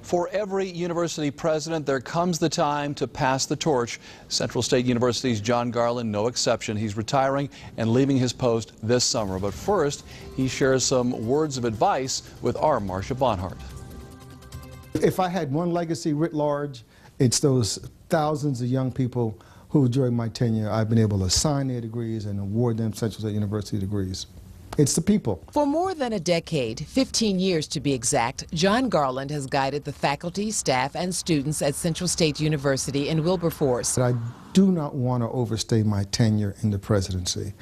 For every university president, there comes the time to pass the torch. Central State University's John Garland, no exception. He's retiring and leaving his post this summer. But first, he shares some words of advice with our Marcia Bonhart. If I had one legacy writ large, it's those thousands of young people who, during my tenure, I've been able to sign their degrees and award them Central State University degrees. It's the people. For more than a decade, 15 years to be exact, John Garland has guided the faculty, staff, and students at Central State University in Wilberforce. I do not want to overstay my tenure in the presidency.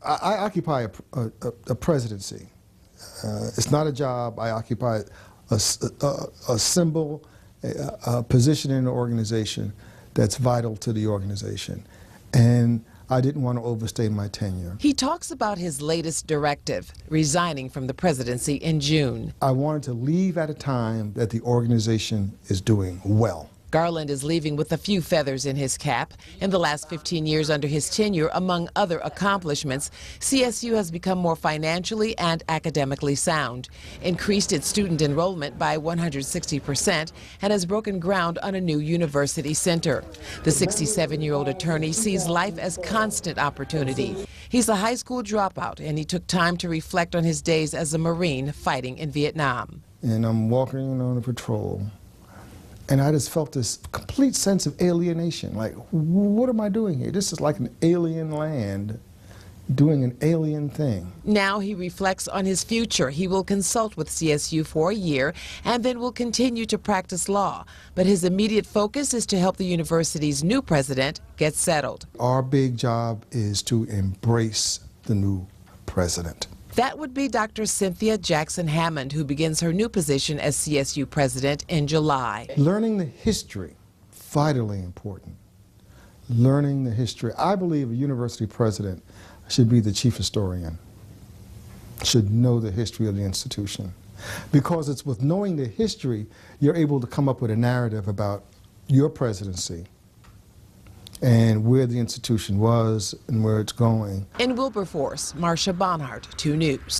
I occupy a presidency. It's not a job. I occupy a symbol, a position in the organization that's vital to the organization. And I didn't want to overstay my tenure. He talks about his latest directive, resigning from the presidency in June. I wanted to leave at a time that the organization is doing well. Garland is leaving with a few feathers in his cap. In the last 15 years under his tenure, among other accomplishments, CSU has become more financially and academically sound, increased its student enrollment by 160%, and has broken ground on a new university center. The 67-year-old attorney sees life as constant opportunity. He's a high school dropout, and he took time to reflect on his days as a Marine fighting in Vietnam. And I'm walking on a patrol, and I just felt this complete sense of alienation. Like, what am I doing here? This is like an alien land doing an alien thing. Now he reflects on his future. He will consult with CSU for a year and then will continue to practice law. But his immediate focus is to help the university's new president get settled. Our big job is to embrace the new president. That would be Dr. Cynthia Jackson Hammond, who begins her new position as CSU president in July. Learning the history, vitally important. Learning the history. I believe a university president should be the chief historian, should know the history of the institution. Because it's with knowing the history, you're able to come up with a narrative about your presidency and where the institution was and where it's going. In Wilberforce, Marcia Bonhart, 2 News.